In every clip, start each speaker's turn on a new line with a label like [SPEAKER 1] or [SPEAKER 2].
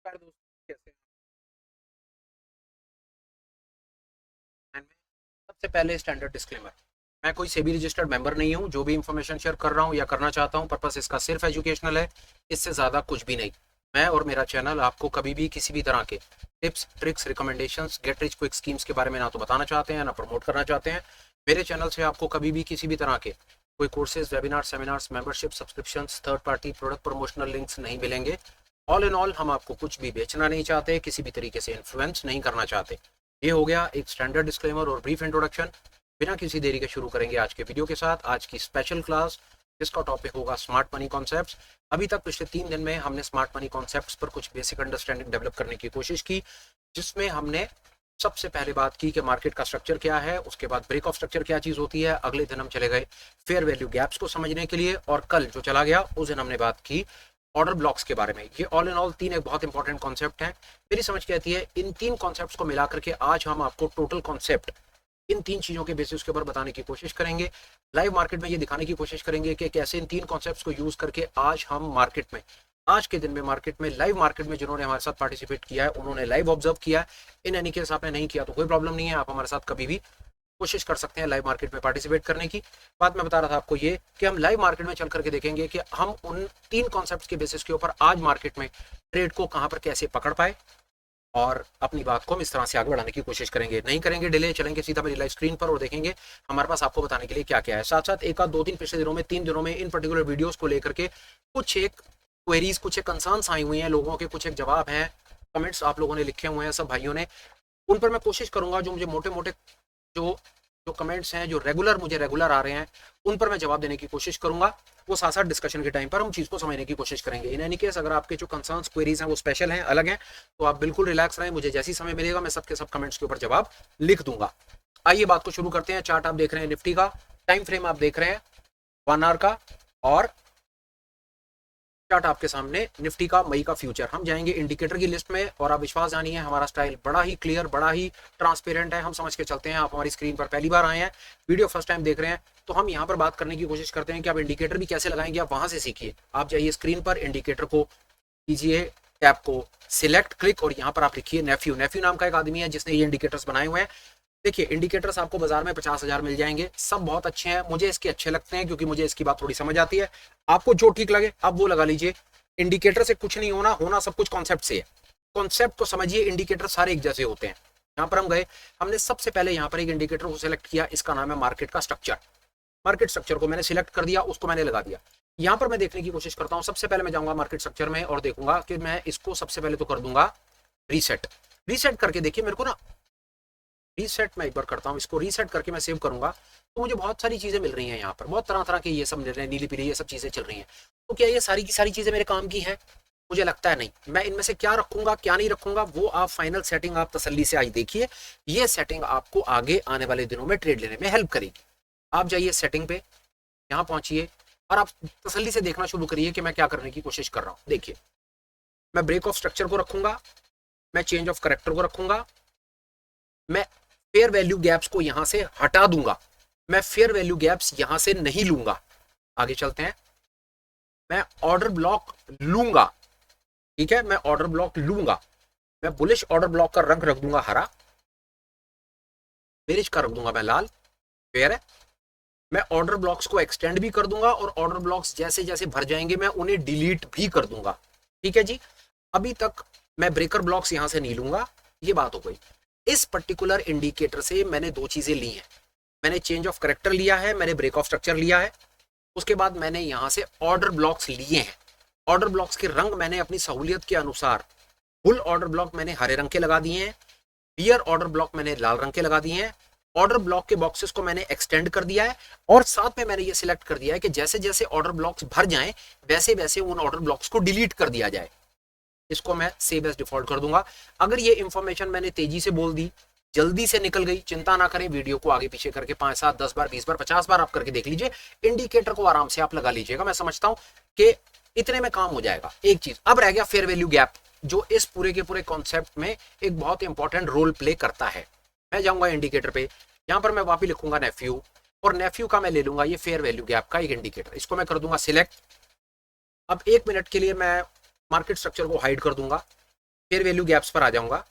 [SPEAKER 1] नमस्कार दोस्तों, कैसे हैं? सबसे पहले स्टैंडर्ड डिस्क्लेमर। मैं कोई सेबी रजिस्टर्ड मेंबर नहीं हूं। जो भी इंफॉर्मेशन शेयर कर रहा हूं या करना चाहता हूं, पर्पस इसका सिर्फ एजुकेशनल है। इससे ज़्यादा कुछ भी नहीं। मैं और मेरा चैनल आपको कभी भी किसी भी तरह के tips, tricks, recommendations, get rich quick schemes के बारे में ना तो बताना चाहते हैं ना प्रमोट करना चाहते हैं। मेरे चैनल से आपको कभी भी किसी भी तरह के कोई courses, webinar, seminars, membership, subscriptions, third party product promotional links नहीं मिलेंगे। ऑल इन ऑल, हम आपको कुछ भी बेचना नहीं चाहते, किसी भी तरीके से इन्फ्लुएंस नहीं करना चाहते। ये हो गया एक स्टैंडर्ड डिस्क्लेमर और ब्रीफ इंट्रोडक्शन। बिना किसी देरी के शुरू करेंगे आज के वीडियो के साथ आज की स्पेशल क्लास, जिसका टॉपिक होगा स्मार्ट मनी कॉन्सेप्ट्स। अभी तक पिछले 3 दिन में हमने स्मार्ट मनी कॉन्सेप्ट्स पर कुछ बेसिक अंडरस्टैंडिंग डेवलप करने की कोशिश की, जिसमें हमने सबसे पहले बात की कि मार्केट का स्ट्रक्चर क्या है, उसके बाद ब्रेक ऑफ स्ट्रक्चर क्या चीज होती है। अगले दिन हम चले गए फेयर वैल्यू गैप्स को समझने के लिए, और कल जो चला गया उस दिन हमने बात की ऑर्डर ब्लॉक्स के बारे में। ये ऑल इन ऑल तीन एक बहुत इंपॉर्टेंट कॉन्सेप्ट है। मेरी समझ कहती है इन तीन कॉन्सेप्ट्स को मिलाकर के आज हम आपको टोटल कॉन्सेप्ट इन तीन चीजों के बेसिस के ऊपर बताने की कोशिश करेंगे। लाइव मार्केट में ये दिखाने की कोशिश करेंगे कि कैसे इन तीन कॉन्सेप्ट्स को यूज करके आज हम मार्केट में, आज के दिन में मार्केट में, लाइव मार्केट में जिन्होंने हमारे साथ पार्टिसिपेट किया है उन्होंने लाइव ऑब्जर्व किया है। इन एनी केस आपने नहीं किया तो कोई प्रॉब्लम नहीं है, आप हमारे साथ कभी भी कोशिश कर सकते हैं लाइव मार्केट में पार्टिसिपेट करने की। बात मैं बता रहा था आपको ये कि हम लाइव मार्केट में चल करके देखेंगे कि हम उन तीन कॉन्सेप्ट्स के बेसिस के ऊपर आज मार्केट में ट्रेड को कहां पर कैसे पकड़ पाए, और अपनी बात को हम इस तरह से आगे बढ़ाने की कोशिश करेंगे। नहीं करेंगे डिले, चलेंगे सीधा मेरी लाइव स्क्रीन पर और देखेंगे हमारे पास आपको बताने के लिए क्या क्या है। साथ साथ एक आध दो तीन पिछले दिनों में, 3 दिनों में इन पर्टिकुलर वीडियोस को लेकर के कुछ एक क्वेरीज, कुछ एक कंसर्न्स आई हुई हैं लोगों के, कुछ एक जवाब हैं, कमेंट्स आप लोगों ने लिखे हुए हैं सब भाइयों ने। उन पर मैं कोशिश करूंगा जो मुझे मोटे मोटे जो जो कमेंट्स हैं जो मुझे रेगुलर आ रहे हैं, उन पर मैं जवाब देने की कोशिश करूंगा। वो साथ साथ डिस्कशन के टाइम पर हम चीज को समझने की कोशिश करेंगे। इन एनी केस अगर आपके जो कंसर्न्स, क्वेरीज हैं वो स्पेशल हैं, अलग हैं, तो आप बिल्कुल रिलैक्स रहें। मुझे जैसी समय मिलेगा मैं सबके सब कमेंट्स के ऊपर जवाब लिख दूंगा। आइए बात को शुरू करते हैं। चार्ट आप देख रहे हैं निफ्टी का, टाइम फ्रेम आप देख रहे हैं 1 आवर का, और चार्ट आपके सामने निफ्टी का मई का फ्यूचर। हम जाएंगे इंडिकेटर की लिस्ट में, और आप विश्वास जानिए हमारा स्टाइल बड़ा ही क्लियर, बड़ा ही ट्रांसपेरेंट है। हम समझ के चलते हैं। आप हमारी स्क्रीन पर पहली बार आए हैं, वीडियो फर्स्ट टाइम देख रहे हैं, तो हम यहाँ पर बात करने की कोशिश करते हैं कि आप इंडिकेटर भी कैसे लगाएंगे, आप वहां से सीखिए। आप जाइए स्क्रीन पर, इंडिकेटर को कीजिए, टैब को सिलेक्ट, क्लिक, और यहाँ पर आप लिखिए नेफ्यू। नेफ्यू नाम का एक आदमी है जिसने ये इंडिकेटर्स बनाए हुए हैं। देखिए इंडिकेटर्स आपको बाजार में 50,000 मिल जाएंगे, सब बहुत अच्छे हैं, मुझे इसके अच्छे लगते हैं क्योंकि मुझे इसकी बात थोड़ी समझ आती है। आपको जो ठीक लगे आप वो लगा लीजिए। इंडिकेटर से कुछ नहीं होना, होना सब कुछ कॉन्सेप्ट से है। कॉन्सेप्ट को समझिए, इंडिकेटर सारे एक जैसे होते हैं। यहाँ पर हम गए, हमने सबसे पहले यहाँ पर एक इंडिकेटर को सिलेक्ट किया, इसका नाम है मार्केट का स्ट्रक्चर। मार्केट स्ट्रक्चर को मैंने सिलेक्ट कर दिया, उसको मैंने लगा दिया। यहाँ पर मैं देखने की कोशिश करता हूँ, सबसे पहले मैं जाऊंगा मार्केट स्ट्रक्चर में और देखूंगा कि मैं इसको सबसे पहले तो कर दूंगा रीसेट। रीसेट करके देखिए मेरे को ना, रीसेट मैं एक बार करता हूँ, इसको रीसेट करके मैं सेव करूंगा, तो मुझे बहुत सारी चीजें मिल रही हैं यहाँ पर, बहुत तरह तरह के ये सब मिल रहे हैं, नीली पीली ये सब चीजें चल रही हैं। तो क्या ये सारी की सारी चीजें मेरे काम की हैं? मुझे लगता है नहीं। मैं इनमें से क्या रखूंगा क्या नहीं रखूंगा वो आप फाइनल सेटिंग आप तसल्ली से आज देखिए। ये सेटिंग आपको आगे आने वाले दिनों में ट्रेड लेने में हेल्प करेगी। आप जाइए सेटिंग पे, यहाँ पहुंचिए, और आप तसल्ली से देखना शुरू करिए कि मैं क्या करने की कोशिश कर रहा हूँ। देखिए मैं ब्रेक ऑफ स्ट्रक्चर को रखूंगा, मैं चेंज ऑफ करेक्टर को रखूंगा, मैं फेयर वैल्यू गैप्स को यहां से हटा दूंगा, मैं फेयर वैल्यू गैप्स यहां से नहीं लूंगा। आगे चलते हैं, मैं ऑर्डर ब्लॉक लूंगा। ठीक है, मैं ऑर्डर ब्लॉक लूंगा, मैं बुलिश ऑर्डर ब्लॉक का रंग रख दूंगा हरा, बेरिश का रख दूंगा मैं लाल। फेयर है। मैं ऑर्डर ब्लॉक्स को एक्सटेंड भी कर दूंगा, और ऑर्डर ब्लॉक्स जैसे जैसे भर जाएंगे मैं उन्हें डिलीट भी कर दूंगा। ठीक है जी। अभी तक मैं ब्रेकर ब्लॉक्स यहां से नहीं लूंगा, ये बात हो गई। इस पर्टिकुलर इंडिकेटर से मैंने दो चीजें ली हैं, मैंने चेंज ऑफ करेक्टर लिया है, मैंने ब्रेक ऑफ स्ट्रक्चर लिया है, उसके बाद मैंने यहां से ऑर्डर ब्लॉक्स लिए हैं। ऑर्डर ब्लॉक्स के रंग मैंने अपनी सहूलियत के अनुसार, बुल ऑर्डर ब्लॉक मैंने हरे रंग के लगा दिए हैं, बियर ऑर्डर ब्लॉक मैंने लाल रंग के लगा दिए हैं। ऑर्डर ब्लॉक के बॉक्सेस को मैंने एक्सटेंड कर दिया है, और साथ में मैंने ये सिलेक्ट कर दिया है कि जैसे जैसे ऑर्डर ब्लॉक्स भर जाएं वैसे वैसे उन ऑर्डर ब्लॉक्स को डिलीट कर दिया जाए। इसको मैं सेव एज डिफॉल्ट कर दूंगा। अगर ये इंफॉर्मेशन मैंने तेजी से बोल दी, जल्दी से निकल गई, चिंता ना करें, वीडियो को आगे पीछे करके 5 7 10 बार 20 बार 50 बार आप करके देख लीजिए। इंडिकेटर को आराम से आप लगा लीजिएगा, मैं समझता हूं कि इतने में काम हो जाएगा। एक चीज अब रह गया, फेयर वैल्यू गैप, जो इस पूरे के पूरे कॉन्सेप्ट में एक बहुत इंपॉर्टेंट रोल प्ले करता है। मैं जाऊंगा इंडिकेटर पे, यहां पर मैं वापिस लिखूंगा नेफ्यू, और नेफ्यू का मैं ले लूंगा ये फेयर वैल्यू गैप का एक इंडिकेटर, इसको मैं कर दूंगा सिलेक्ट। अब 1 मिनट के लिए मैं मार्केट स्ट्रक्चर को हाइड कर दूंगा, फेयर वैल्यू गैप्स पर आ जाऊंगा,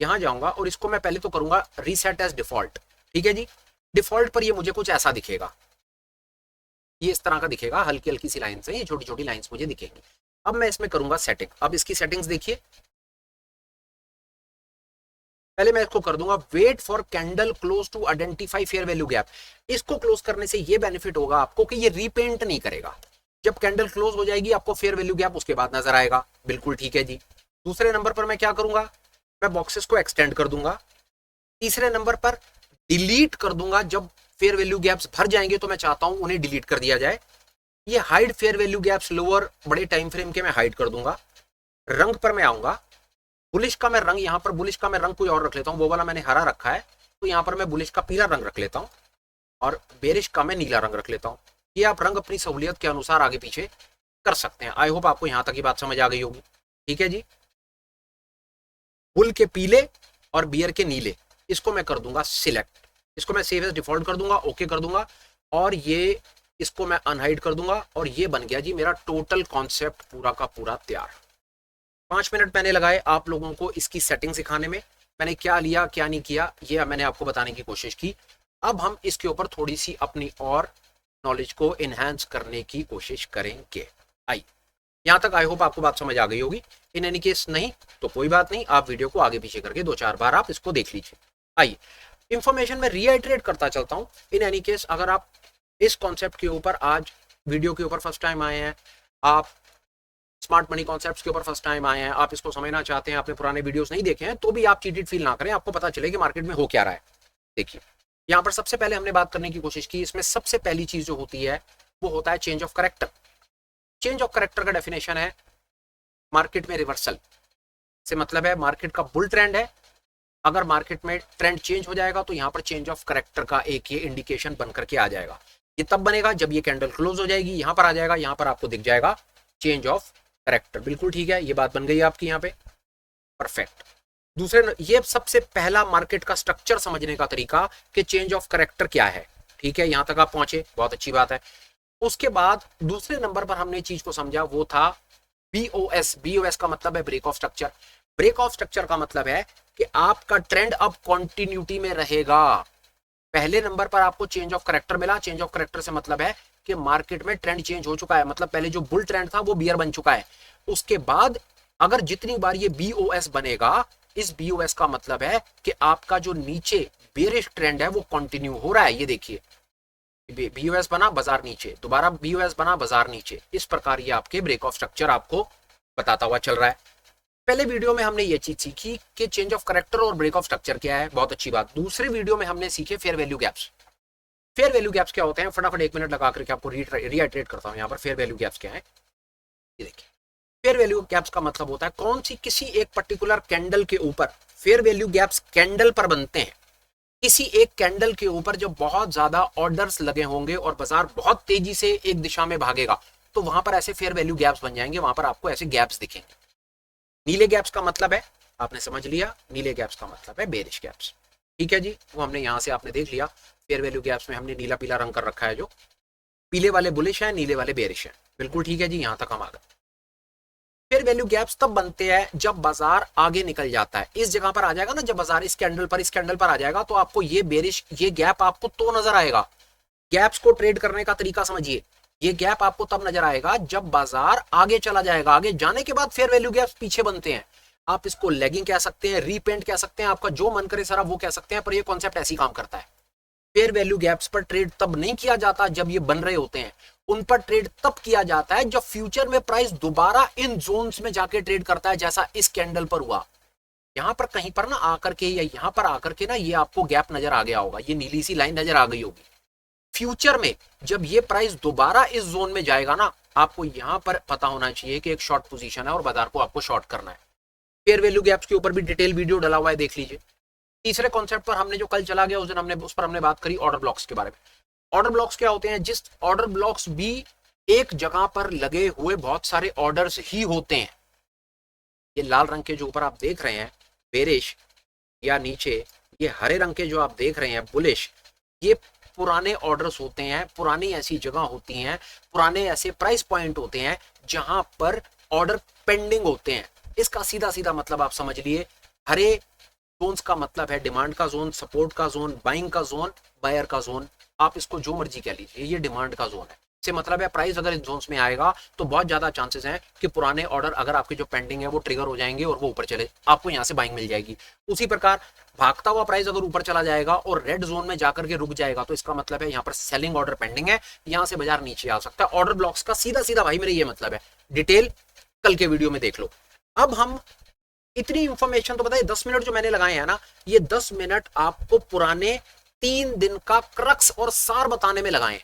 [SPEAKER 1] यहां जाऊंगा और इसको मैं पहले तो करूंगा रीसेट एज डिफॉल्ट। ठीक है जी, डिफॉल्ट पर ये मुझे कुछ ऐसा दिखेगा, ये इस तरह का दिखेगा, हल्की हल्की सी लाइन से, ये छोटी छोटी लाइंस मुझे दिखेंगी। अब मैं इसमें करूंगा सेटिंग। अब इसकी सेटिंग्स देखिए, पहले मैं इसको कर दूंगा wait for candle close to identify fair value gap. इसको क्लोज करने से ये बेनिफिट होगा आपको कि ये रीपेंट नहीं करेगा। जब कैंडल क्लोज हो जाएगी आपको फेयर वैल्यू गैप उसके बाद नजर आएगा। बिल्कुल ठीक है जी। दूसरे नंबर पर मैं क्या करूंगा, मैं बॉक्सेस को एक्सटेंड कर दूंगा। तीसरे नंबर पर डिलीट कर दूंगा, जब फेयर वैल्यू गैप्स भर जाएंगे तो मैं चाहता हूं उन्हें डिलीट कर दिया जाए। ये hide fair value gaps lower, बड़े टाइम फ्रेम के मैं हाइड कर दूंगा। रंग पर मैं आऊंगा, बुलिश का मैं रंग, यहां पर बुलिश का मैं रंग कोई और रख लेता हूं, वो वाला मैंने हरा रखा है तो यहां पर मैं बुलिश का पीला रंग रख लेता हूं और बेरिश का मैं नीला रंग रख लेता हूं। ये आप रंग अपनी सहूलियत के अनुसार आगे पीछे कर सकते हैं। आई होप आपको यहां तक की बात समझ आ गई होगी। ठीक है जी, बुल के पीले और बियर के नीले, इसको मैं कर दूंगा सिलेक्ट, इसको मैं सेव एज डिफॉल्ट कर दूंगा, ओके कर दूंगा और ये इसको मैं अनहाइड कर दूंगा और ये बन गया जी मेरा टोटल कॉन्सेप्ट पूरा का पूरा तैयार। 5 मिनट मैंने लगाए आप लोगों को इसकी सेटिंग सिखाने में। मैंने क्या लिया क्या नहीं किया ये मैंने आपको बताने की कोशिश की। अब हम इसके ऊपर थोड़ी सी अपनी और नॉलेज को इनहेंस करने की कोशिश करेंगे। आई यहां तक आई होप आपको बात समझ आ गई होगी। इन एनी केस नहीं तो कोई बात नहीं, आप वीडियो को आगे पीछे करके 2-4 बार आप इसको देख लीजिए। आइए इंफॉर्मेशन में रीआइट्रेट करता चलता हूं। इन एनी केस अगर आप इस कॉन्सेप्ट के ऊपर आज वीडियो के ऊपर फर्स्ट टाइम आए हैं, आप स्मार्ट मनी कॉन्सेप्ट्स के ऊपर फर्स्ट टाइम आए हैं, आप इसको समझना चाहते हैं, आपने पुराने वीडियोस नहीं देखे हैं, तो भी आप चीटेड फील ना करें, आपको पता चले कि मार्केट में हो क्या रहा है। देखिए यहाँ पर सबसे पहले हमने बात करने की कोशिश की, इसमें सबसे पहली चीज जो होती है वो होता है change of character. Change of character का डेफिनेशन है मार्केट में रिवर्सल से मतलब है मार्केट का बुल ट्रेंड है, अगर मार्केट में ट्रेंड चेंज हो जाएगा तो यहाँ पर चेंज ऑफ करेक्टर का एक ये इंडिकेशन बन करके आ जाएगा। ये तब बनेगा जब ये कैंडल क्लोज हो जाएगी, यहाँ पर आ जाएगा, यहाँ पर आपको दिख जाएगा चेंज ऑफ करेक्टर। बिल्कुल ठीक है, ये बात बन गई आपकी यहाँ पे, परफेक्ट। दूसरे ये सबसे पहला मार्केट का स्ट्रक्चर समझने का तरीका कि चेंज ऑफ करेक्टर क्या है। ठीक है, यहां तक आप पहुंचे, बहुत अच्छी बात है। उसके बाद दूसरे नंबर पर हमने चीज को समझा वो था बीओएस। बीओएस का मतलब है break of structure. Break of structure का मतलब है कि आपका ट्रेंड अब कॉन्टिन्यूटी में रहेगा। पहले नंबर पर आपको चेंज ऑफ करेक्टर मिला, चेंज ऑफ करेक्टर से मतलब है कि मार्केट में ट्रेंड चेंज हो चुका है, मतलब पहले जो बुल ट्रेंड था वो बियर बन चुका है। उसके बाद अगर जितनी बार ये बीओएस बनेगा, इस बीओएस का मतलब है कि आपका जो नीचे बेरिश ट्रेंड है वो कंटिन्यू हो रहा है। ये देखिए बीओएस बना बाजार नीचे, दोबारा बीओएस बना बाजार नीचे, इस प्रकार ये आपके ब्रेक ऑफ स्ट्रक्चर आपको बताता हुआ चल रहा है। पहले वीडियो में हमने ये चीज सीखी कि चेंज ऑफ करेक्टर और ब्रेक ऑफ स्ट्रक्चर क्या है, बहुत अच्छी बात। दूसरे वीडियो में हमने सीखे fair value gaps. Fair value gaps क्या होते हैं, फटाफट 1 मिनट लगा करके आपको रीआइट्रेट करता हूं। यहाँ पर फेयर वैल्यू गैप्स क्या है, ये देखिए। फेयर वैल्यू गैप्स का मतलब होता है कौन सी किसी एक पर्टिकुलर कैंडल के ऊपर, फेयर वैल्यू गैप्स कैंडल पर बनते हैं। किसी एक कैंडल के ऊपर जब बहुत ज्यादा ऑर्डर्स लगे होंगे और बाजार बहुत तेजी से एक दिशा में भागेगा तो वहां पर ऐसे फेयर वैल्यू गैप्स बन जाएंगे, वहां पर आपको ऐसे गैप्स दिखेंगे। नीले गैप्स का मतलब है, आपने समझ लिया, नीले गैप्स का मतलब है बेरिश गैप्स। ठीक है जी, वो हमने यहां से आपने देख लिया। फेयर वैल्यू गैप्स में हमने नीला पीला रंग कर रखा है, जो पीले वाले बुलिश है, नीले वाले बेरिश है। बिल्कुल ठीक है जी, यहां तक हम आ गए। फेयर वैल्यू गैप्स तब बनते हैं जब बाजार आगे निकल जाता है, इस जगह पर आ जाएगा ना, जब बाजार इस कैंडल पर आ जाएगा तो आपको ये बेरिश, ये गैप आपको तो नजर आएगा। गैप्स को ट्रेड करने का तरीका समझिए, ये गैप आपको तब नजर आएगा जब बाजार आगे चला जाएगा। आगे जाने के बाद फेयर वैल्यू गैप्स पीछे बनते हैं। आप इसको लैगिंग कह सकते हैं, रीपेंट कह सकते हैं, आपका जो मन करे सारा वो कह सकते हैं, पर ये कॉन्सेप्ट ऐसी काम करता है। फेयर वैल्यू गैप्स पर ट्रेड तब नहीं किया जाता जब ये बन रहे होते हैं, उन पर ट्रेड तब किया जाता है जब फ्यूचर में प्राइस दोबारा इन जोन्स में जाके ट्रेड करता है, जैसा इस कैंडल पर हुआ। यहां पर कहीं पर ना आकर के या यहां पर आकर के ना ये आपको गैप नजर आ गया होगा, ये नीली सी लाइन नजर आ गई होगी। फ्यूचर में जब ये प्राइस दोबारा इस जोन में जाएगा ना, आपको यहां पर पता होना चाहिए कि एक शॉर्ट पोजीशन है और बाजार को आपको शॉर्ट करना है। फेयर वैल्यू गैप्स के ऊपर भी डिटेल वीडियो डला हुआ है, देख लीजिए। तीसरे कॉन्सेप्ट पर हमने जो कल चला गया उस पर हमने बात करी ऑर्डर ब्लॉक्स के बारे में। ऑर्डर ब्लॉक्स क्या होते हैं, जिस ऑर्डर ब्लॉक्स भी एक जगह पर लगे हुए बहुत सारे ऑर्डर्स ही होते हैं। ये लाल रंग के जो ऊपर आप देख रहे हैं बेरिश, या नीचे ये हरे रंग के जो आप देख रहे हैं बुलिश, ये पुराने ऑर्डर्स होते हैं, पुरानी ऐसी जगह होती हैं, पुराने ऐसे प्राइस पॉइंट होते हैं जहां पर ऑर्डर पेंडिंग होते हैं। इसका सीधा सीधा मतलब आप समझ लिए, हरे जोन्स का मतलब है डिमांड का जोन, सपोर्ट का जोन, बाइंग का जोन, बायर का जोन, आप इसको जो मर्जी कह लीजिए, ये डिमांड का जोन है। से मतलब है प्राइस अगर इन जोन्स में आएगा तो बहुत ज्यादा चांसेस हैं कि पुराने ऑर्डर अगर आपके जो पेंडिंग है वो ट्रिगर हो जाएंगे और वो ऊपर चले, आपको यहाँ से बाइंग मिल जाएगी। उसी प्रकार भागता हुआ प्राइस अगर ऊपर चला जाएगा और रेड जोन में जाकर के रुक जाएगा तो इसका मतलब है यहाँ पर सेलिंग ऑर्डर पेंडिंग है, यहाँ से बाजार नीचे आ सकता है। ऑर्डर ब्लॉक्स का सीधा सीधा भाई मेरे ये मतलब है, डिटेल कल के वीडियो में देख लो। अब हम इतनी इंफॉर्मेशन तो बताइए, 10 मिनट जो मैंने लगाए हैं ना, ये 10 मिनट आपको पुराने 3 दिन का क्रक्स और सार बताने में लगाए।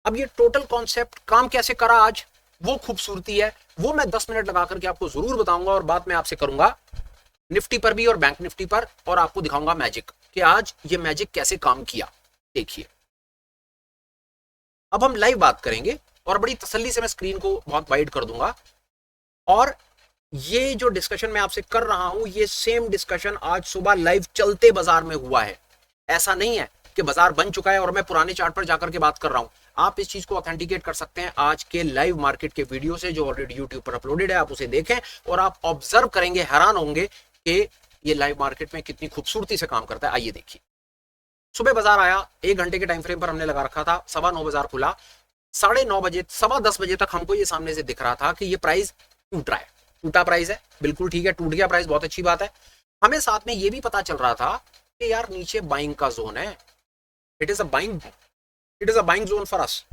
[SPEAKER 1] अब ये टोटल कॉन्सेप्ट काम कैसे करा आज, वो खूबसूरती है, वो मैं 10 मिनट लगा करके आपको जरूर बताऊंगा और बात मैं आपसे करूंगा निफ्टी पर भी और बैंक निफ्टी पर, और आपको दिखाऊंगा मैजिक कि आज ये मैजिक कैसे काम किया। देखिए अब हम लाइव बात करेंगे और बड़ी तसल्ली से मैं स्क्रीन को बहुत वाइड कर दूंगा, और ये जो डिस्कशन मैं आपसे कर रहा हूं ये सेम डिस्कशन आज सुबह लाइव चलते बाजार में हुआ है। ऐसा नहीं है कि बाजार बन चुका है और मैं पुराने चार्ट पर जाकर के बात कर रहा हूं। आप इस चीज को ऑथेंटिकेट कर सकते हैं आज के लाइव मार्केट के वीडियो से जो ऑलरेडी यूट्यूब पर अपलोडेड है, आप उसे देखें और आप ऑब्जर्व करेंगे, हैरान होंगे कि ये लाइव मार्केट में कितनी खूबसूरती से काम करता है। आइए देखिए, सुबह बाजार आया, 1 घंटे के टाइम फ्रेम पर हमने लगा रखा था, 9:15 बाजार खुला, 9:30 बजे 10:15 बजे तक हमको ये सामने से दिख रहा था कि ये प्राइस टूट रहा है, टूटा प्राइस है, बिल्कुल ठीक है, टूट गया प्राइस, बहुत अच्छी बात है। हमें साथ में ये भी पता चल रहा था कि यार नीचे बाइंग का जोन है, it is a buying zone for us,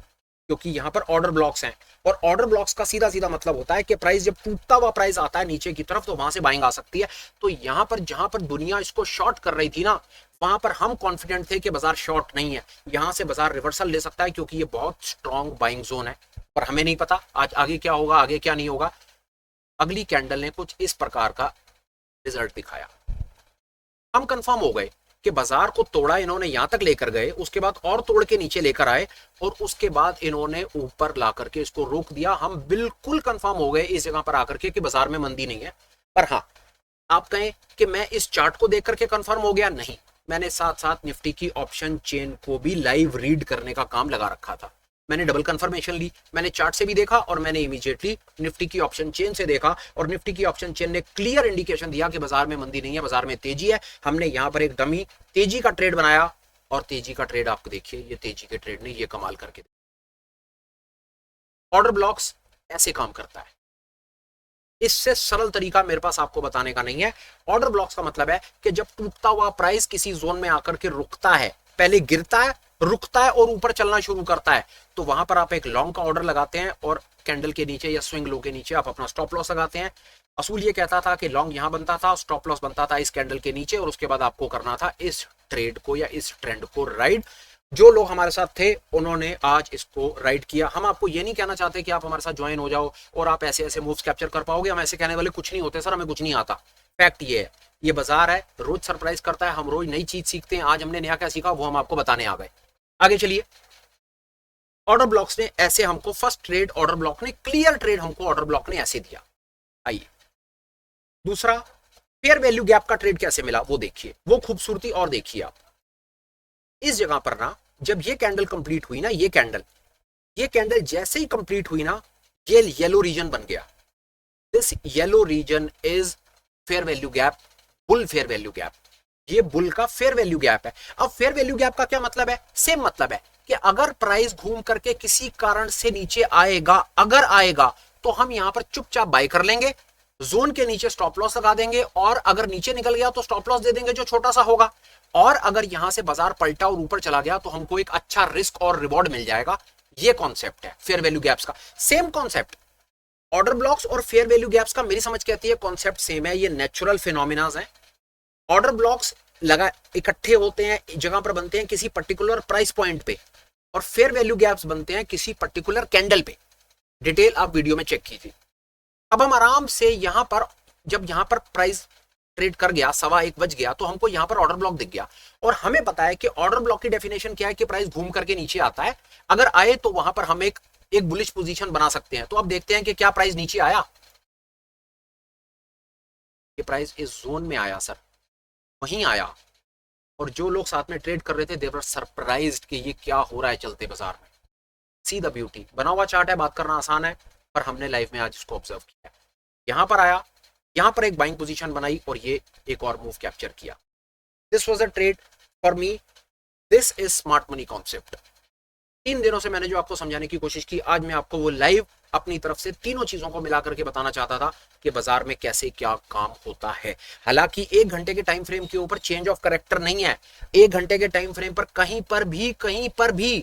[SPEAKER 1] क्योंकि यहां पर ऑर्डर ब्लॉक्स हैं और ऑर्डर ब्लॉक्स का सीधा सीधा मतलब होता है कि प्राइस जब टूटता हुआ प्राइस आता है नीचे की तरफ तो वहां से बाइंग आ सकती है। तो यहां पर जहां पर दुनिया इसको शॉर्ट कर रही थी ना, वहां पर हम कॉन्फिडेंट थे कि बाजार शॉर्ट नहीं है, यहां से बाजार रिवर्सल ले सकता है क्योंकि ये बहुत स्ट्रॉन्ग बाइंग जोन है। पर हमें नहीं पता आज आगे क्या होगा, आगे क्या नहीं होगा। अगली कैंडल ने कुछ इस प्रकार का रिजल्ट दिखाया, हम कंफर्म हो गए कि बाजार को तोड़ा इन्होंने, यहां तक लेकर गए, उसके बाद और तोड़ के नीचे लेकर आए और उसके बाद इन्होंने ऊपर ला करके इसको रोक दिया। हम बिल्कुल कंफर्म हो गए इस जगह पर आकर के कि बाजार में मंदी नहीं है। पर हाँ, आप कहें कि मैं इस चार्ट को देख करके कंफर्म हो गया, नहीं, मैंने साथ साथ निफ्टी की ऑप्शन चेन को भी लाइव रीड करने का काम लगा रखा था। मैंने डबल कंफर्मेशन ली, मैंने चार्ट से भी देखा और मैंने इमीडिएटली निफ्टी की ऑप्शन चेन से देखा और निफ्टी की ऑप्शन चेन ने क्लियर इंडिकेशन दिया कि बाजार में मंदी नहीं है, बाजार में तेजी है। हमने यहां पर एक डमी तेजी का ट्रेड बनाया और तेजी का ट्रेड आपको देखिए, ये तेजी के ट्रेड ने ये कमाल करके, ऑर्डर ब्लॉक्स ऐसे काम करता है। इससे सरल तरीका मेरे पास आपको बताने का नहीं है। ऑर्डर ब्लॉक्स का मतलब है कि जब टूटता हुआ प्राइस किसी जोन में आकर के रुकता है, पहले गिरता है, रुकता है और ऊपर चलना शुरू करता है, तो वहां पर आप एक लॉन्ग का ऑर्डर लगाते हैं और कैंडल के नीचे या स्विंग लो के नीचे आप अपना स्टॉप लॉस लगाते हैं। असूल ये कहता था कि लॉन्ग यहां बनता था, स्टॉप लॉस बनता था इस कैंडल के नीचे और उसके बाद आपको करना था इस ट्रेड को या इस ट्रेंड को राइड। जो लोग हमारे साथ थे उन्होंने आज इसको राइड किया। हम आपको ये नहीं कहना चाहते कि आप हमारे साथ ज्वाइन हो जाओ और आप ऐसे ऐसे मूव्स कैप्चर कर पाओगे, हम ऐसे कहने वाले कुछ नहीं होते सर, हमें कुछ नहीं आता। फैक्ट ये है, ये बाजार है, रोज सरप्राइज करता है, हम रोज नई चीज सीखते हैं। आज हमने नया क्या सीखा वो हम आपको बताने आ गए। आगे चलिए, ऑर्डर ब्लॉक्स ने ऐसे हमको फर्स्ट ट्रेड, ऑर्डर ब्लॉक ने क्लियर ट्रेड हमको ऑर्डर ब्लॉक ने ऐसे दिया। आइए दूसरा, फेयर वैल्यू गैप का ट्रेड कैसे मिला वो देखिए, वो खूबसूरती और देखिए आप। इस जगह पर ना जब ये कैंडल कंप्लीट हुई ना, ये कैंडल जैसे ही कंप्लीट हुई ना, ये येलो रीजन बन गया। This yellow region is fair value gap, bull fair value gap. ये बुल का फेयर वैल्यू गैप है। अब फेयर वैल्यू गैप का क्या मतलब है, सेम मतलब है कि अगर प्राइस घूम करके किसी कारण से नीचे आएगा, अगर आएगा तो हम यहां पर चुपचाप बाय कर लेंगे, जोन के नीचे स्टॉप लॉस लगा देंगे और अगर नीचे निकल गया तो स्टॉप लॉस दे देंगे जो छोटा सा होगा। और अगर यहां से बाजार पलटा और ऊपर चला गया तो हमको एक अच्छा रिस्क और रिवॉर्ड मिल जाएगा। ये कॉन्सेप्ट है फेयर वैल्यू गैप्स का। सेम कॉन्सेप्ट ऑर्डर ब्लॉक्स और फेयर वैल्यू गैप्स का मेरी समझ कहती है कॉन्सेप्ट सेम है, ये नेचुरल फिनोमिनाज है। ऑर्डर ब्लॉक्स लगा इकट्ठे होते हैं, जगह पर बनते हैं किसी पर्टिकुलर प्राइस पॉइंट पे, और फेयर वैल्यू गैप्स बनते हैं किसी पर्टिकुलर कैंडल पे। डिटेल आप वीडियो में चेक कीजिए। अब हम आराम से यहां पर, जब यहां पर प्राइस ट्रेड कर गया, 1:15 बज गया, तो हमको यहां पर ऑर्डर ब्लॉक दिख गया और हमें पता है कि ऑर्डर ब्लॉक की डेफिनेशन क्या है कि प्राइस घूम करके नीचे आता है, अगर आए तो वहां पर हम एक बुलिश पोजीशन बना सकते हैं। तो अब देखते हैं कि क्या प्राइस नीचे आया, ये प्राइस इस जोन में आया सर, वहीं आया, और जो लोग साथ में ट्रेड कर रहे थे दे वर सरप्राइज्ड कि ये क्या हो रहा है चलते बाजार में। सी द ब्यूटी, बना हुआ चार्ट है, बात करना आसान है, पर हमने लाइफ में आज इसको ऑब्जर्व किया। यहां पर आया, यहां पर एक बाइंग पोजीशन बनाई और ये एक और मूव कैप्चर किया। This was a trade for me, this is smart money concept. 3 दिनों से मैंने जो आपको समझाने की कोशिश की, आज मैं आपको वो लाइव अपनी तरफ से तीनों चीजों को मिला करके बताना चाहता था कि बाजार में कैसे क्या काम होता है। हालांकि 1 घंटे के टाइम फ्रेम के ऊपर चेंज ऑफ करेक्टर नहीं है, 1 घंटे के टाइम फ्रेम पर कहीं पर भी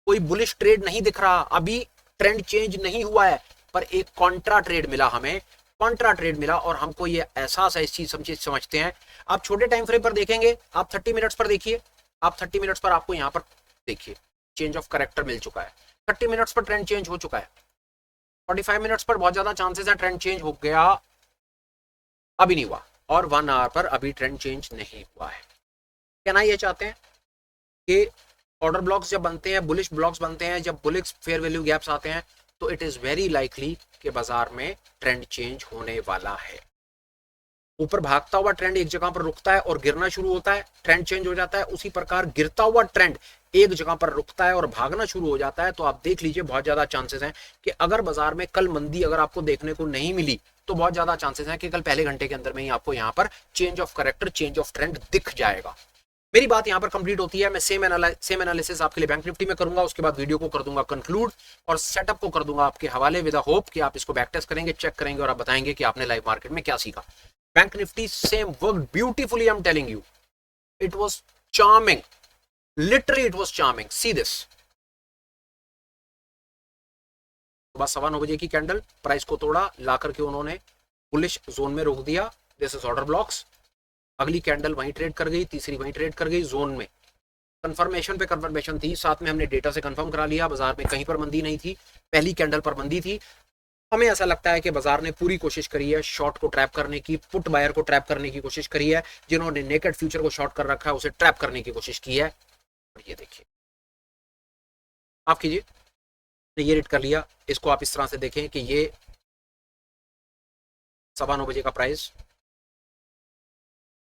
[SPEAKER 1] कोई बुलिश ट्रेड नहीं दिख रहा, अभी ट्रेंड चेंज नहीं हुआ है, पर एक कॉन्ट्रा ट्रेड मिला हमें, कॉन्ट्रा ट्रेड मिला और हमको ये एहसास है, इस चीज समझते हैं। आप छोटे टाइम फ्रेम पर देखेंगे, आप 30 मिनट्स पर देखिए, आप 30 मिनट्स पर आपको यहां पर देखिए चेंज ऑफ करेक्टर मिल चुका है, 30 मिनट्स पर ट्रेंड चेंज हो चुका है, 45 मिनट्स पर बहुत ज्यादा चांसेस है ट्रेंड चेंज हो गया, अभी नहीं हुआ, और 1 आवर पर अभी ट्रेंड चेंज नहीं हुआ है। कहना ये चाहते हैं कि ऑर्डर ब्लॉक्स जब बनते हैं, बुलिश ब्लॉक्स बनते हैं, जब बुलिश फेयर वैल्यू गैप्स आते हैं, तो इट इज वेरी लाइकली कि बाजार में ट्रेंड चेंज होने वाला है। ऊपर भागता हुआ ट्रेंड एक जगह पर रुकता है और गिरना शुरू होता है, ट्रेंड चेंज हो जाता है। उसी प्रकार गिरता हुआ ट्रेंड एक जगह पर रुकता है और भागना शुरू हो जाता है। तो आप देख लीजिए, बहुत ज्यादा चांसेस हैं कि अगर बाजार में कल मंदी अगर आपको देखने को नहीं मिली, तो बहुत ज्यादा चांसेस हैं कि कल पहले घंटे के अंदर में ही आपको यहाँ पर change of character, change of trend दिख जाएगा। मेरी बात यहाँ पर कंप्लीट होती है। मैं सेम एनालिसिस आपके लिए बैंक निफ्टी में करूंगा, उसके बाद वीडियो को कर दूंगा कंक्लूड और सेटअप को कर दूंगा आपके हवाले, विद होप कि आप इसको बैक टेस्ट करेंगे, चेक करेंगे और आप बताएंगे कि आपने लाइव मार्केट में क्या सीखा। Bank Nifty same work beautifully, I am telling you, it was charming, literally it was charming. See this, सुबह 9:15 की कैंडल, प्राइस को तोड़ा, ला करके उन्होंने बुलिश जोन में रोक दिया। This is order blocks. अगली कैंडल वहीं ट्रेड कर गई, तीसरी वहीं ट्रेड कर गई, जोन में कंफर्मेशन पे कंफर्मेशन थी। साथ में हमने डेटा से कंफर्म करा लिया, बाजार में कहीं पर मंदी नहीं थी, पहली कैंडल पर मंदी थी। हमें ऐसा लगता है कि बाजार ने पूरी कोशिश करी है शॉर्ट को ट्रैप करने की, पुट बायर को ट्रैप करने की कोशिश करी है, जिन्होंने नेकेड फ्यूचर को शॉर्ट कर रखा है उसे ट्रैप करने की कोशिश की है। और ये देखिए, आप कीजिए, ये रेट कर लिया, इसको आप इस तरह से देखें कि ये 9:15 का प्राइस,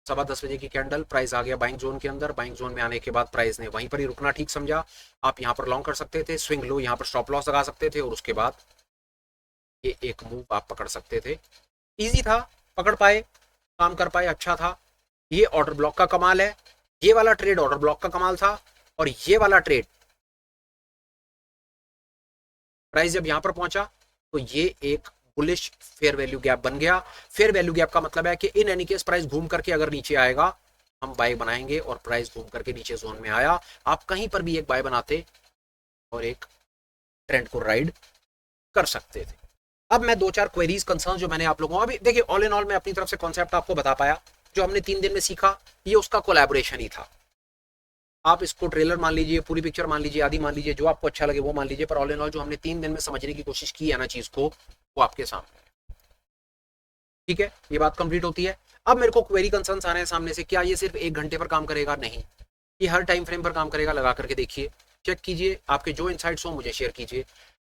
[SPEAKER 1] 10:15 की कैंडल, प्राइस आ गया बाइंग जोन के अंदर। बाइंग जोन में आने के बाद प्राइस ने वहीं पर ही रुकना ठीक समझा। आप यहां पर लॉन्ग कर सकते थे, स्विंग लो, यहां पर स्टॉप लॉस लगा सकते थे और उसके बाद ये एक मूव आप पकड़ सकते थे। इजी था, पकड़ पाए, काम कर पाए, अच्छा था। ये ऑर्डर ब्लॉक का कमाल है, ये वाला ट्रेड ऑर्डर ब्लॉक का कमाल था। और ये वाला ट्रेड प्राइस जब यहां पर पहुंचा तो ये एक बुलिश फेयर वैल्यू गैप बन गया। फेयर वैल्यू गैप का मतलब है कि इन एनी केस प्राइस घूम करके अगर नीचे आएगा हम बाय बनाएंगे, और प्राइस घूम करके नीचे जोन में आया, आप कहीं पर भी एक बाय बनाते और एक ट्रेंड को राइड कर सकते थे। अब मैं 2-4 क्वेरीज, कंसर्न जो मैंने आप लोगों को, अभी देखिए ऑल इन ऑल मैं अपनी तरफ से कॉन्सेप्ट आपको बता पाया। जो हमने 3 दिन में सीखा ये उसका कोलैबोरेशन ही था। आप इसको ट्रेलर मान लीजिए, पूरी पिक्चर मान लीजिए, आधी मान लीजिए, जो आपको अच्छा लगे वो मान लीजिए, पर ऑल इन ऑल जो हमने 3 दिन में समझने की कोशिश की है ना चीज को, वो आपके सामने है। ठीक है, ये बात कंप्लीट होती है। अब मेरे को क्वेरी कंसर्न आ रहे हैं सामने से, क्या ये सिर्फ 1 घंटे पर काम करेगा? नहीं, ये हर टाइम फ्रेम पर काम करेगा। लगा करके देखिए, चेक कीजिए, आपके जो इनसाइट्स हो मुझे शेयर कीजिए।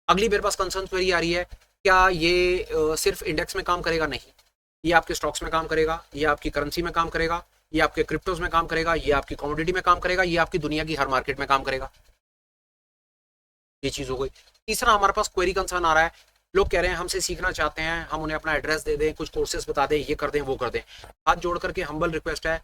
[SPEAKER 1] अगली मेरे पास कंसर्न क्वेरी आ रही है, क्या ये सिर्फ इंडेक्स में काम करेगा? नहीं, ये आपके स्टॉक्स में काम करेगा, ये आपकी करेंसी में काम करेगा, ये आपके क्रिप्टोज में काम करेगा, ये आपकी कमोडिटी में काम करेगा, ये आपकी दुनिया की हर मार्केट में काम करेगा। ये चीज हो गई। तीसरा हमारे पास क्वेरी कंसर्न आ रहा है, लोग कह रहे हैं हमसे सीखना चाहते हैं, हम उन्हें अपना एड्रेस दे दें, कुछ कोर्सेज बता दें, ये कर दें, वो कर दें। हाथ जोड़ करके हम्बल रिक्वेस्ट है,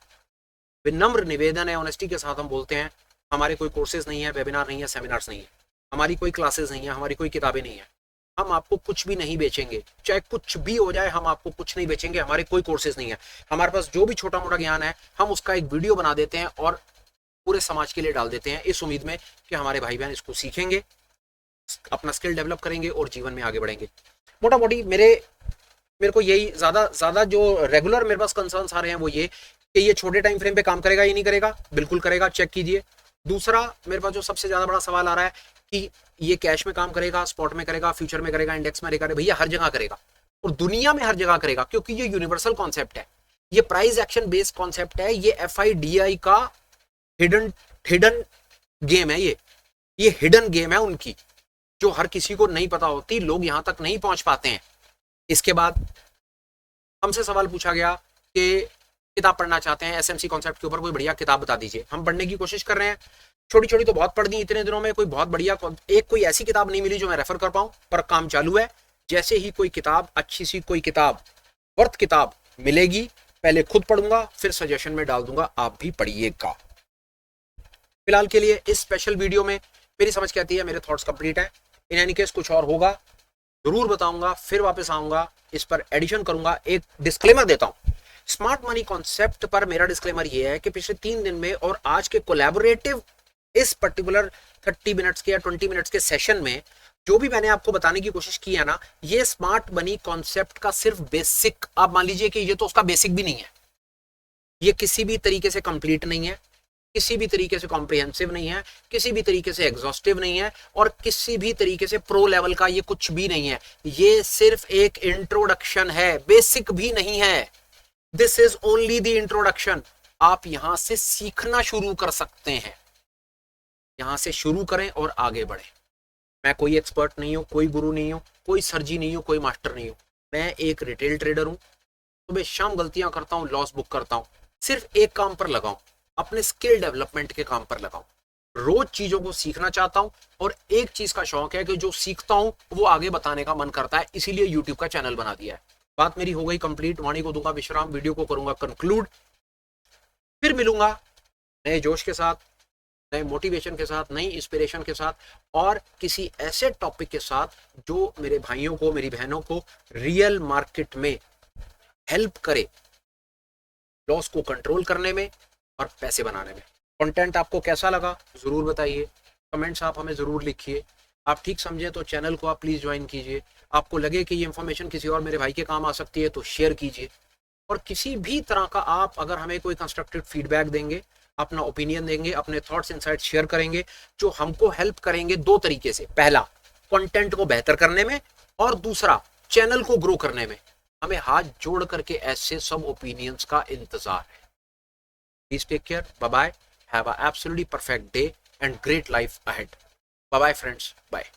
[SPEAKER 1] विनम्र निवेदन है, ऑनेस्टी के साथ हम बोलते हैं, हमारे कोई कोर्सेज नहीं है, वेबिनार नहीं है, सेमिनार्स नहीं है, हमारी कोई क्लासेस नहीं है, हमारी कोई किताबें नहीं है, हम आपको कुछ भी नहीं बेचेंगे, चाहे कुछ भी हो जाए, हम आपको कुछ नहीं बेचेंगे। हमारे कोई कोर्सेज नहीं है, हमारे पास जो भी छोटा मोटा ज्ञान है हम उसका एक वीडियो बना देते हैं और पूरे समाज के लिए डाल देते हैं, इस उम्मीद में कि हमारे भाई बहन इसको सीखेंगे, अपना स्किल डेवलप करेंगे और जीवन में आगे बढ़ेंगे। मोटा मोटी मेरे को यही ज्यादा जो रेगुलर मेरे पास कंसर्न्स आ रहे हैं वो ये कि ये छोटे टाइम फ्रेम पे काम करेगा या नहीं करेगा। बिल्कुल करेगा, चेक कीजिए। दूसरा मेरे पास जो सबसे ज्यादा बड़ा सवाल आ रहा है कि ये कैश में काम करेगा, स्पॉट में करेगा, फ्यूचर में करेगा, इंडेक्स में करेगा? भैया हर जगह करेगा, और दुनिया में हर जगह करेगा, क्योंकि ये यूनिवर्सल कॉन्सेप्ट है, ये प्राइस एक्शन बेस्ड कॉन्सेप्ट है, ये FIDI का हिडन गेम है। ये हिडन गेम है उनकी, जो हर किसी को नहीं पता होती, लोग यहां तक नहीं पहुंच पाते हैं। इसके बाद हमसे सवाल पूछा गया कि किताब पढ़ना चाहते हैं SMC कॉन्सेप्ट के ऊपर, कोई बढ़िया किताब बता दीजिए। हम पढ़ने की कोशिश कर रहे हैं, छोटी छोटी तो बहुत पढ़ दी इतने दिनों में, कोई बहुत बढ़िया कोई ऐसी किताब नहीं मिली जो मैं रेफर कर पाऊं, पर काम चालू है। जैसे ही कोई किताब, अच्छी सी कोई किताब वर्थ किताब मिलेगी, पहले खुद पढ़ूंगा फिर सजेशन में डाल दूंगा, आप भी पढ़िएगा। फिलहाल के लिए इस स्पेशल वीडियो में मेरी समझ कहती है मेरे थॉट्स कंप्लीट है। इन एनी केस कुछ और होगा जरूर बताऊंगा, फिर वापस आऊंगा, इस पर एडिशन करूंगा। एक डिस्क्लेमर देता हूं, स्मार्ट मनी कॉन्सेप्ट पर मेरा डिस्क्लेमर यह है कि पिछले 3 दिन में और आज के कोलैबोरेटिव इस पर्टिकुलर 30 मिनट्स के या 20 मिनट्स के सेशन में जो भी मैंने आपको बताने की कोशिश की है ना, ये स्मार्ट मनी कॉन्सेप्ट का सिर्फ बेसिक, आप मान लीजिए कि ये तो उसका बेसिक भी नहीं है, ये किसी भी तरीके से कंप्लीट नहीं है, किसी भी तरीके से कॉम्प्रिहेंसिव नहीं है, किसी भी तरीके से एग्जॉस्टिव नहीं है, और किसी भी तरीके से प्रो लेवल का ये कुछ भी नहीं है। ये सिर्फ एक इंट्रोडक्शन है, बेसिक भी नहीं है। This is only the introduction. आप यहां से सीखना शुरू कर सकते हैं, यहां से शुरू करें और आगे बढ़े। मैं कोई एक्सपर्ट नहीं हूं, कोई गुरु नहीं हूं, कोई सरजी नहीं हूं, कोई मास्टर नहीं हूं। मैं एक रिटेल ट्रेडर हूं, सुबह शाम गलतियां करता हूं, लॉस बुक करता हूं। सिर्फ एक काम पर लगाऊं, अपने स्किल डेवलपमेंट के काम पर लगाऊं। रोज चीजों को सीखना चाहता हूं, और एक चीज का शौक है कि जो सीखता हूं वो आगे बताने का मन करता है, इसीलिए यूट्यूब का चैनल बना दिया है। बात मेरी हो गई कंप्लीट, वाणी को दूंगा विश्राम, वीडियो को करूंगा कंक्लूड, फिर मिलूंगा नए जोश के साथ, नए मोटिवेशन के साथ, नई इंस्पिरेशन के साथ, और किसी ऐसे टॉपिक के साथ जो मेरे भाइयों को, मेरी बहनों को रियल मार्केट में हेल्प करे, लॉस को कंट्रोल करने में और पैसे बनाने में। कंटेंट आपको कैसा लगा जरूर बताइए, कमेंट्स आप हमें जरूर लिखिए। आप ठीक समझे तो चैनल को आप प्लीज ज्वाइन कीजिए। आपको लगे कि ये इंफॉर्मेशन किसी और मेरे भाई के काम आ सकती है तो शेयर कीजिए। और किसी भी तरह का आप अगर हमें कोई कंस्ट्रक्टिव फीडबैक देंगे, अपना ओपिनियन देंगे, अपने थॉट्स इनसाइट्स शेयर करेंगे, जो हमको हेल्प करेंगे 2 तरीके से। पहला, कंटेंट को बेहतर करने में, और दूसरा, चैनल को ग्रो करने में। हमें हाथ जोड़ करके ऐसे सब ओपिनियंस का इंतजार है। Please take care, bye bye, have a absolutely perfect day and great life ahead. Bye bye friends, bye.